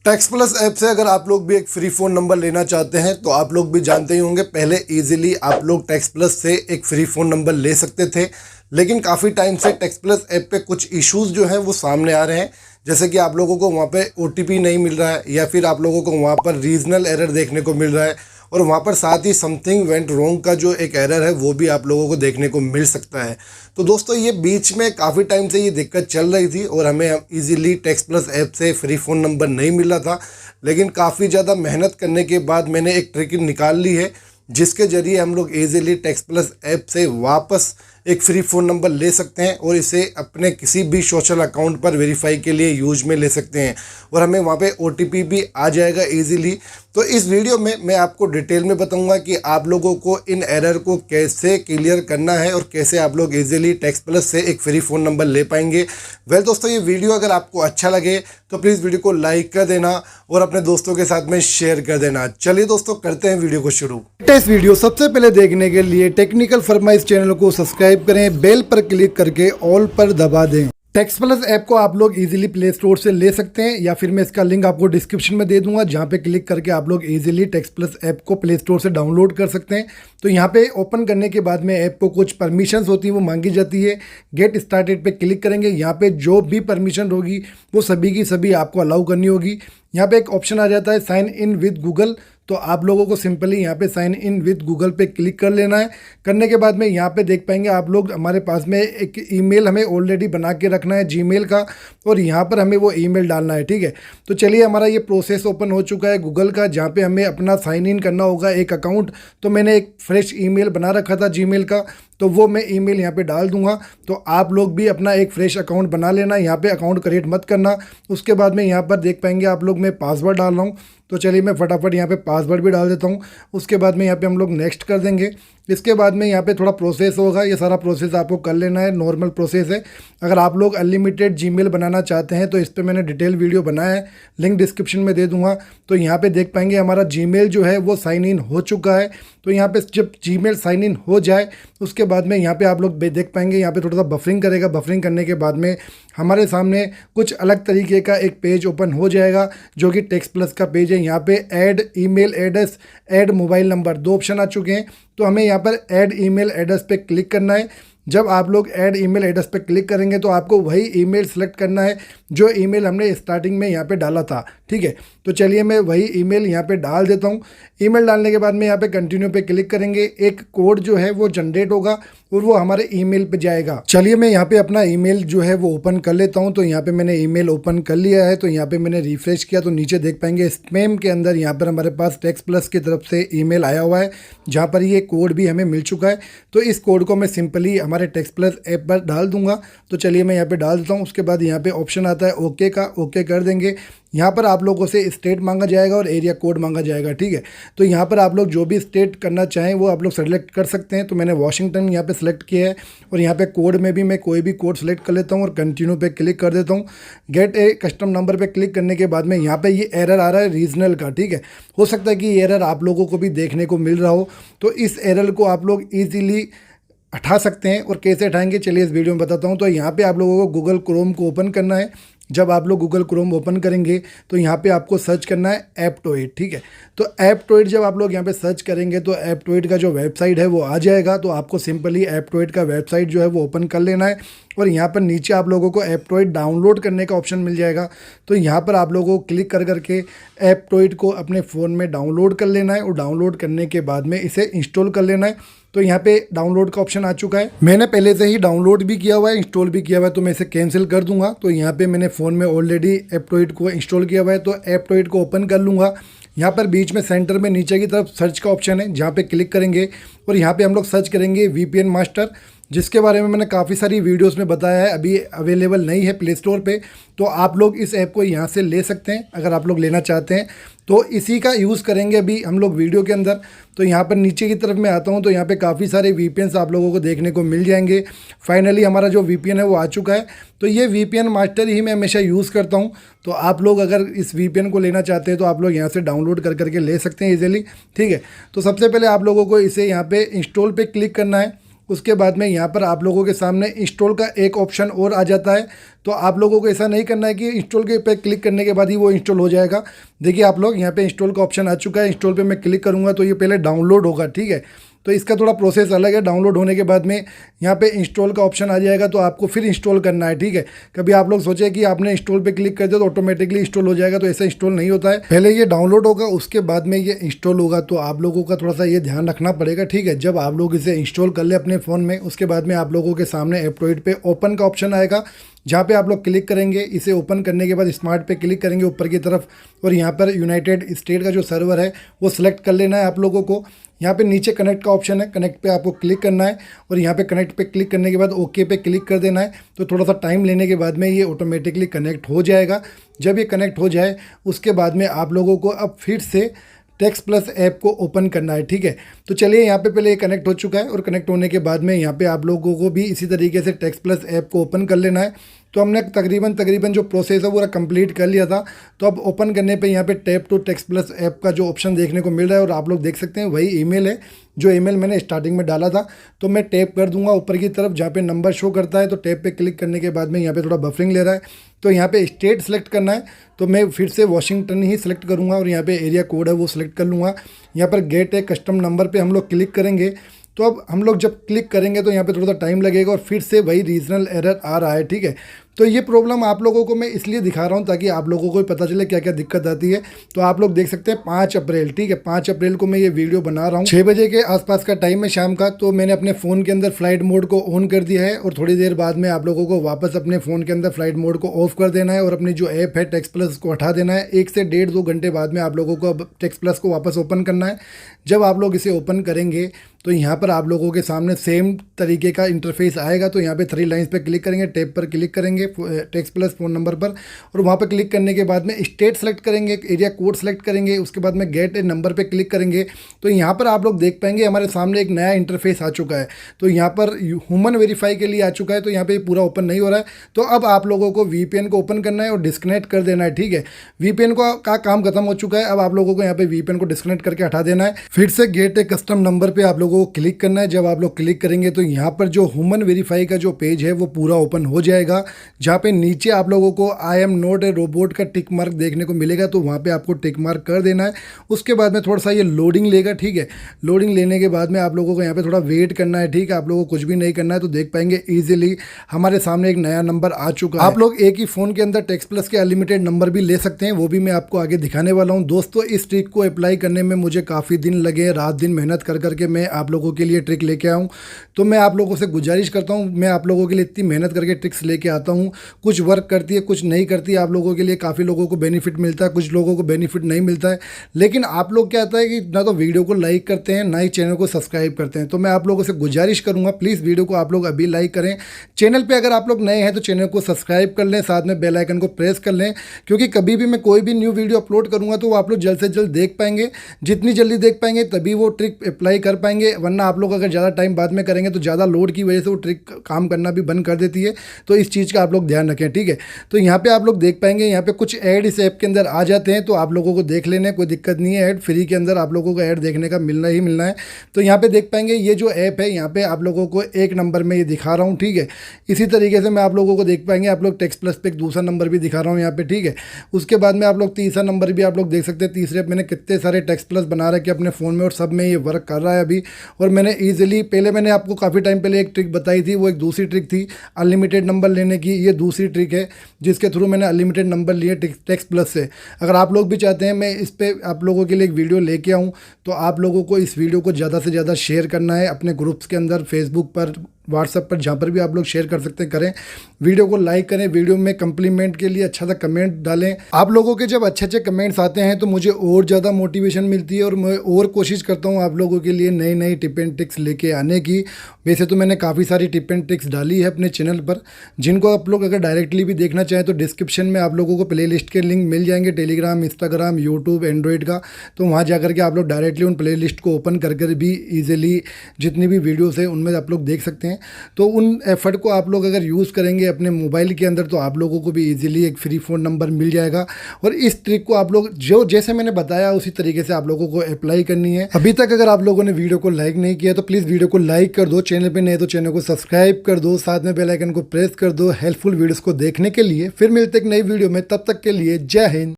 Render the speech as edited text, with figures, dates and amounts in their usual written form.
Tax plus app से अगर आप लोग भी एक फ्री फ़ोन नंबर लेना चाहते हैं तो आप लोग भी जानते ही होंगे, पहले इजीली आप लोग टैक्स प्लस से एक फ्री फ़ोन नंबर ले सकते थे। लेकिन काफ़ी टाइम से टैक्स प्लस ऐप पे कुछ इश्यूज़ जो हैं वो सामने आ रहे हैं, जैसे कि आप लोगों को वहाँ पे ओटीपी नहीं मिल रहा है, या फिर आप लोगों को वहाँ पर रीजनल एरर देखने को मिल रहा है, और वहाँ पर साथ ही समथिंग वेंट रॉन्ग का जो एक एरर है वो भी आप लोगों को देखने को मिल सकता है। तो दोस्तों ये बीच में काफ़ी टाइम से ये दिक्कत चल रही थी और हमें इजीली टैक्स प्लस ऐप से फ्री फ़ोन नंबर नहीं मिल रहा था। लेकिन काफ़ी ज़्यादा मेहनत करने के बाद मैंने एक ट्रिक निकाल ली है, जिसके ज़रिए हम लोग इजीली टैक्स प्लस ऐप से वापस एक फ्री फ़ोन नंबर ले सकते हैं और इसे अपने किसी भी सोशल अकाउंट पर वेरीफाई के लिए यूज में ले सकते हैं, और हमें वहाँ पे ओटीपी भी आ जाएगा इजीली। तो इस वीडियो में मैं आपको डिटेल में बताऊंगा कि आप लोगों को इन एरर को कैसे क्लियर करना है और कैसे आप लोग इजीली टैक्स प्लस से एक फ्री फ़ोन नंबर ले पाएंगे। वेल दोस्तों, ये वीडियो अगर आपको अच्छा लगे तो प्लीज़ वीडियो को लाइक कर देना और अपने दोस्तों के साथ में शेयर कर देना। चलिए दोस्तों, करते हैं वीडियो को शुरू। इस वीडियो सबसे पहले देखने के लिए टेक्निकल फरमाइश चैनल को सब्सक्राइब करें, बेल पर क्लिक करके ऑल पर दबा दें। टैक्स प्लस ऐप को आप लोग इजीली प्ले स्टोर से ले सकते हैं, या फिर मैं इसका लिंक आपको डिस्क्रिप्शन में दे दूंगा, जहां पे क्लिक करके आप लोग इजीली टैक्स प्लस ऐप को प्ले स्टोर से डाउनलोड कर सकते हैं। तो यहां पे ओपन करने के बाद में ऐप को कुछ परमिशंस होती हैं वो मांगी जाती है। गेट स्टार्टेड पे क्लिक करेंगे, यहाँ पे जो भी परमिशन होगी वो सभी की सभी आपको अलाउ करनी होगी। यहाँ पे एक ऑप्शन आ जाता है साइन इन विद गूगल, तो आप लोगों को सिंपली यहाँ पे साइन इन विद गूगल पे क्लिक कर लेना है। करने के बाद में यहाँ पे देख पाएंगे आप लोग, हमारे पास में एक ईमेल हमें ऑलरेडी बना के रखना है जीमेल का, और यहाँ पर हमें वो ईमेल डालना है। ठीक है, तो चलिए हमारा ये प्रोसेस ओपन हो चुका है गूगल का, जहाँ पे हमें अपना साइन इन करना होगा एक अकाउंट। तो मैंने एक फ्रेश ईमेल बना रखा था जीमेल का, तो वो मैं ईमेल यहाँ पे डाल दूंगा। तो आप लोग भी अपना एक फ्रेश अकाउंट बना लेना, यहाँ पे अकाउंट क्रिएट मत करना। उसके बाद में यहाँ पर देख पाएंगे आप लोग मैं पासवर्ड डाल रहा हूँ, तो चलिए मैं फटाफट यहाँ पे पासवर्ड भी डाल देता हूँ। उसके बाद में यहाँ पे हम लोग नेक्स्ट कर देंगे। इसके बाद में यहाँ पे थोड़ा प्रोसेस होगा, ये सारा प्रोसेस आपको कर लेना है, नॉर्मल प्रोसेस है। अगर आप लोग अनलिमिटेड जीमेल बनाना चाहते हैं तो इस पर मैंने डिटेल वीडियो बनाया है, लिंक डिस्क्रिप्शन में दे दूंगा। तो यहाँ पे देख पाएंगे हमारा जीमेल जो है वो साइन इन हो चुका है। तो यहाँ पे जब जीमेल साइन इन हो जाए उसके बाद में यहाँ पे आप लोग देख पाएंगे यहाँ पे थोड़ा सा बफरिंग करेगा। बफरिंग करने के बाद में हमारे सामने कुछ अलग तरीके का एक पेज ओपन हो जाएगा, जो कि टैक्स प्लस का पेज है। यहाँ पे add email address, add mobile number, दो ऑप्शन आ चुके हैं। तो हमें यहाँ पर ऐड ईमेल एड्रेस पे क्लिक करना है। जब आप लोग ऐड ईमेल एड्रेस पे क्लिक करेंगे तो आपको वही ईमेल सेलेक्ट करना है जो ईमेल हमने स्टार्टिंग में यहाँ पे डाला था। ठीक है, तो चलिए मैं वही ईमेल यहाँ पे डाल देता हूँ। ईमेल डालने के बाद में यहाँ पे कंटिन्यू पे क्लिक करेंगे, एक कोड जो है वो जनरेट होगा और वो हमारे ईमेल पे जाएगा। चलिए मैं यहाँ पे अपना ईमेल जो है वो ओपन कर लेता हूँ। तो यहाँ पे मैंने ईमेल ओपन कर लिया है। तो यहाँ पे मैंने रिफ्रेश किया तो नीचे देख पाएंगे स्पैम के अंदर यहाँ पर हमारे पास टैक्स प्लस की तरफ से ईमेल आया हुआ है, जहाँ पर ये कोड भी हमें मिल चुका है। तो इस कोड को मैं सिंपली हमारे टैक्स प्लस ऐप पर डाल दूंगा। तो चलिए मैं यहाँ पे डाल देता हूँ। उसके बाद यहाँ पे ऑप्शन आता है ओके का, ओके कर देंगे। यहाँ पर आप लोगों से स्टेट मांगा जाएगा और एरिया कोड मांगा जाएगा। ठीक है, तो यहाँ पर आप लोग जो भी स्टेट करना चाहें वो आप लोग सेलेक्ट कर सकते हैं। तो मैंने वॉशिंगटन यहाँ पे सेलेक्ट किया है, और यहाँ पे कोड में भी मैं कोई भी कोड सेलेक्ट कर लेता हूँ और कंटिन्यू पे क्लिक कर देता हूँ। गेट ए कस्टम नंबर पे क्लिक करने के बाद में यहाँ पे ये एरर आ रहा है रीजनल का। ठीक है, हो सकता है कि ये एरर आप लोगों को भी देखने को मिल रहा हो। तो इस एरर को आप लोग ईजिली हटा सकते हैं, और कैसे हटाएंगे चलिए इस वीडियो में बताता हूँ। तो यहाँ पे आप लोगों को गूगल क्रोम को ओपन करना है। जब आप लोग गूगल क्रोम ओपन करेंगे तो यहाँ पे आपको सर्च करना है एप्टोइड। ठीक है, तो एप्टोइड जब आप लोग यहाँ पे सर्च करेंगे तो एप्टोइड का जो वेबसाइट है वो आ जाएगा। तो आपको सिंपली एप्टोइड का वेबसाइट जो है वो ओपन कर लेना है, और यहाँ पर नीचे आप लोगों को एप्टोइड डाउनलोड करने का ऑप्शन मिल जाएगा। तो यहाँ पर आप लोगों को क्लिक कर करके एप्टोइड को अपने फ़ोन में डाउनलोड कर लेना है, और डाउनलोड करने के बाद में इसे इंस्टॉल कर लेना है। तो यहाँ पे डाउनलोड का ऑप्शन आ चुका है, मैंने पहले से ही डाउनलोड भी किया हुआ है, इंस्टॉल भी किया हुआ है, तो मैं इसे कैंसिल कर दूंगा। तो यहाँ पे मैंने फ़ोन में ऑलरेडी एप्टोइड को इंस्टॉल किया हुआ है, तो एप्टोइड को ओपन कर लूँगा। यहाँ पर बीच में सेंटर में नीचे की तरफ सर्च का ऑप्शन है, जहाँ पे क्लिक करेंगे और यहाँ पे हम लोग सर्च करेंगे VPN मास्टर, जिसके बारे में मैंने काफ़ी सारी वीडियोस में बताया है। अभी अवेलेबल नहीं है प्ले स्टोर पे, तो आप लोग इस ऐप को यहाँ से ले सकते हैं अगर आप लोग लेना चाहते हैं। तो इसी का यूज़ करेंगे अभी हम लोग वीडियो के अंदर। तो यहाँ पर नीचे की तरफ मैं आता हूँ, तो यहाँ पे काफ़ी सारे VPNs आप लोगों को देखने को मिल जाएंगे। फाइनली हमारा जो VPN है वो आ चुका है। तो ये VPN मास्टर ही मैं हमेशा यूज़ करता हूँ। तो आप लोग अगर इस VPN को लेना चाहते हैं तो आप लोग यहाँ से डाउनलोड कर करके ले सकते हैं ईजिली। ठीक है, तो सबसे पहले आप लोगों को इसे यहाँ पे इंस्टॉल पे क्लिक करना है। उसके बाद में यहाँ पर आप लोगों के सामने इंस्टॉल का एक ऑप्शन और आ जाता है। तो आप लोगों को ऐसा नहीं करना है कि इंस्टॉल के पे क्लिक करने के बाद ही वो इंस्टॉल हो जाएगा। देखिए आप लोग यहाँ पे इंस्टॉल का ऑप्शन आ चुका है। इंस्टॉल पे मैं क्लिक करूँगा तो ये पहले डाउनलोड होगा, ठीक है। तो इसका थोड़ा प्रोसेस अलग है। डाउनलोड होने के बाद में यहाँ पे इंस्टॉल का ऑप्शन आ जाएगा, तो आपको फिर इंस्टॉल करना है, ठीक है। कभी आप लोग सोचे कि आपने इंस्टॉल पे क्लिक कर दिया तो ऑटोमेटिकली इंस्टॉल हो जाएगा, तो ऐसा इंस्टॉल नहीं होता है। पहले ये डाउनलोड होगा, उसके बाद में ये इंस्टॉल होगा। तो आप लोगों का थोड़ा सा ये ध्यान रखना पड़ेगा, ठीक है। जब आप लोग इसे इंस्टॉल कर ले अपने फ़ोन में, उसके बाद में आप लोगों के सामने एंड्रॉइड पे ओपन का ऑप्शन आएगा, जहाँ पे आप लोग क्लिक करेंगे। इसे ओपन करने के बाद स्मार्ट पे क्लिक करेंगे ऊपर की तरफ, और यहाँ पर यूनाइटेड स्टेट का जो सर्वर है वो सिलेक्ट कर लेना है आप लोगों को। यहाँ पे नीचे कनेक्ट का ऑप्शन है, कनेक्ट पे आपको क्लिक करना है, और यहाँ पे कनेक्ट पे क्लिक करने के बाद ओके पे क्लिक कर देना है। तो थोड़ा सा टाइम लेने के बाद में ये ऑटोमेटिकली कनेक्ट हो जाएगा। जब ये कनेक्ट हो जाए उसके बाद में आप लोगों को अब फिर से टेक्स्ट प्लस ऐप को ओपन करना है, ठीक है। तो चलिए यहाँ पे पहले ये कनेक्ट हो चुका है, और कनेक्ट होने के बाद में यहाँ पे आप लोगों को भी इसी तरीके से टेक्स्ट प्लस ऐप को ओपन कर लेना है। तो हमने तकरीबन जो प्रोसेस है वो पूरा कंप्लीट कर लिया था। तो अब ओपन करने पे यहाँ पे tap to text plus app का जो ऑप्शन देखने को मिल रहा है, और आप लोग देख सकते हैं वही ईमेल है जो ईमेल मैंने स्टार्टिंग में डाला था। तो मैं टैप कर दूंगा ऊपर की तरफ जहाँ पे नंबर शो करता है। तो टैप पे क्लिक करने के बाद में यहाँ पे थोड़ा बफरिंग ले रहा है, तो यहाँ पे स्टेट सेलेक्ट करना है। तो मैं फिर से वाशिंगटन ही सिलेक्ट करूँगा, और यहाँ पे एरिया कोड है वो सिलेक्ट कर लूँगा। यहाँ पर गेट ए कस्टम नंबर पे हम लोग क्लिक करेंगे। तो अब हम लोग जब क्लिक करेंगे तो यहाँ पे थोड़ा सा टाइम लगेगा, और फिर से वही रीजनल एरर आ रहा है, ठीक है। तो ये प्रॉब्लम आप लोगों को मैं इसलिए दिखा रहा हूँ ताकि आप लोगों को भी पता चले क्या क्या दिक्कत आती है। तो आप लोग देख सकते हैं 5 अप्रैल, ठीक है, 5 अप्रैल को मैं ये वीडियो बना रहा हूँ। 6 बजे के आसपास का टाइम है शाम का। तो मैंने अपने फ़ोन के अंदर फ्लाइट मोड को ऑन कर दिया है, और थोड़ी देर बाद में आप लोगों को वापस अपने फ़ोन के अंदर फ्लाइट मोड को ऑफ कर देना है, और अपनी जो ऐप है टेक्स्ट प्लस को हटा देना है। 1 से 1.5-2 घंटे बाद में आप लोगों को अब टेक्स्ट प्लस को वापस ओपन करना है। जब आप लोग इसे ओपन करेंगे तो यहाँ पर आप लोगों के सामने सेम तरीके का इंटरफेस आएगा। तो यहाँ पे 3 लाइन्स पे क्लिक करेंगे, टैब पर क्लिक करेंगे टेक्स्ट प्लस फ़ोन नंबर पर, और वहाँ पे क्लिक करने के बाद में स्टेट सेलेक्ट करेंगे, एरिया कोड सेलेक्ट करेंगे, उसके बाद में गेट ए नंबर पे क्लिक करेंगे। तो यहाँ पर आप लोग देख पाएंगे हमारे सामने एक नया इंटरफेस आ चुका है। तो यहाँ पर ह्यूमन वेरीफाई के लिए आ चुका है। तो यहाँ पे पूरा ओपन नहीं हो रहा है। तो अब आप लोगों को VPN को ओपन करना है और डिस्कनेक्ट कर देना है, ठीक है। VPN का काम खत्म हो चुका है। अब आप लोगों को यहाँ पे VPN को डिस्कनेक्ट करके हटा देना है। फिर से गेट ए कस्टम नंबर पे आप लोगों को क्लिक करना है। जब आप लोग क्लिक करेंगे तो यहाँ पर जो ह्यूमन वेरीफाई का जो पेज है वो पूरा ओपन हो जाएगा, जहाँ पे नीचे आप लोगों को I am not a robot का टिक मार्क देखने को मिलेगा। तो वहाँ पे आपको टिक मार्क कर देना है। उसके बाद में थोड़ा सा ये लोडिंग लेगा, ठीक है। लोडिंग लेने के बाद में आप लोगों को यहाँ पे थोड़ा वेट करना है, ठीक है। आप लोगों को कुछ भी नहीं करना है। तो देख पाएंगे ईजिली हमारे सामने एक नया नंबर आ चुका है। आप लोग एक ही फ़ोन के अंदर टेक्स्ट प्लस के अनलिमिटेड नंबर भी ले सकते हैं, वो भी मैं आपको आगे दिखाने वाला हूँ। दोस्तों इस ट्रिक को अप्लाई करने में मुझे काफ़ी दिन लगे, रात दिन मेहनत कर करके मैं आप लोगों के लिए ट्रिक लेके आऊँ। तो मैं आप लोगों से गुजारिश करता हूँ, मैं आप लोगों के लिए इतनी मेहनत करके ट्रिक्स लेके आता हूँ। कुछ वर्क करती है, कुछ नहीं करती। आप लोगों के लिए काफ़ी लोगों को बेनिफिट मिलता है, कुछ लोगों को बेनिफिट नहीं मिलता है। लेकिन आप लोग क्या आता है कि ना तो वीडियो को लाइक करते हैं, ना ही चैनल को सब्सक्राइब करते हैं। तो मैं आप लोगों से गुजारिश करूँगा, प्लीज़ वीडियो को आप लोग अभी लाइक करें। चैनल पर अगर आप लोग नए हैं तो चैनल को सब्सक्राइब कर लें, साथ में बेल आइकन को प्रेस कर लें, क्योंकि कभी भी मैं कोई भी न्यू वीडियो अपलोड करूँगा तो आप लोग जल्द से जल्द देख पाएंगे। जितनी जल्दी देख पाएंगे तभी वो ट्रिक अप्लाई कर पाएंगे, वरना आप लोग अगर ज़्यादा टाइम बाद में करेंगे तो ज़्यादा लोड की वजह से वो ट्रिक काम करना भी बंद कर देती है। तो इस चीज़ का आप लोग ध्यान रखें, ठीक है। तो यहाँ पे आप लोग देख पाएंगे, यहाँ पे कुछ ऐड इस ऐप के अंदर आ जाते हैं, तो आप लोगों को देख लेने, कोई दिक्कत नहीं है। ऐड फ्री के अंदर आप लोगों को ऐड देखने का मिलना ही मिलना है। तो यहाँ पे देख पाएंगे ये जो ऐप है, यहाँ पे आप लोगों को एक नंबर में ये दिखा रहा हूँ, ठीक है। इसी तरीके से मैं आप लोगों को देख पाएंगे, आप लोग टेक्स्ट प्लस पे एक दूसरा नंबर भी दिखा रहा हूँ यहाँ पे, ठीक है। उसके बाद में आप लोग तीसरा नंबर भी आप लोग देख सकते हैं। तीसरे मैंने कितने सारे टेक्स्ट प्लस बना रखे अपने फ़ोन में, और सब में ये वर्क कर रहा है अभी। और मैंने ईजिली पहले मैंने आपको काफ़ी टाइम पहले एक ट्रिक बताई थी, वो एक दूसरी ट्रिक थी अनलिमिटेड नंबर लेने की। ये दूसरी ट्रिक है जिसके थ्रू मैंने अनलिमिटेड नंबर लिए टेक्स्ट प्लस से। अगर आप लोग भी चाहते हैं मैं इस पर आप लोगों के लिए एक वीडियो लेके आऊँ, तो आप लोगों को इस वीडियो को ज़्यादा से ज़्यादा शेयर करना है अपने ग्रुप्स के अंदर, फेसबुक पर, व्हाट्सएप पर, जहाँ पर भी आप लोग शेयर कर सकते हैं करें। वीडियो को लाइक करें, वीडियो में कम्प्लीमेंट के लिए अच्छा सा कमेंट डालें। आप लोगों के जब अच्छे अच्छे कमेंट्स आते हैं तो मुझे और ज़्यादा मोटिवेशन मिलती है, और मैं और कोशिश करता हूँ आप लोगों के लिए नई नई टिप एंड ट्रिक्स लेके आने की। वैसे तो मैंने काफ़ी सारी टिप एंड ट्रिक्स डाली है अपने चैनल पर, जिनको आप लोग अगर डायरेक्टली भी देखना चाहें तो डिस्क्रिप्शन में आप लोगों को प्लेलिस्ट के लिंक मिल जाएंगे, टेलीग्राम, इंस्टाग्राम, यूट्यूब, एंड्रॉइड का। तो वहाँ जाकर के आप लोग डायरेक्टली उन प्लेलिस्ट को ओपन कर कर भी ईजिली जितनी भी वीडियोज़ है उनमें आप लोग देख सकते हैं। तो उन एफर्ट को आप लोग अगर यूज़ करेंगे अपने मोबाइल के अंदर तो आप लोगों को भी ईजिली एक फ्री फ़ोन नंबर मिल जाएगा। और इस ट्रिक को आप लोग जो जैसे मैंने बताया उसी तरीके से आप लोगों को अप्लाई करनी है। अभी तक अगर आप लोगों ने वीडियो को लाइक नहीं किया तो प्लीज़ वीडियो को लाइक कर दो, चैनल पे नए तो चैनल को सब्सक्राइब कर दो, साथ में बेल आइकन को प्रेस कर दो हेल्पफुल वीडियोस को देखने के लिए। फिर मिलते एक नई वीडियो में, तब तक के लिए जय हिंद।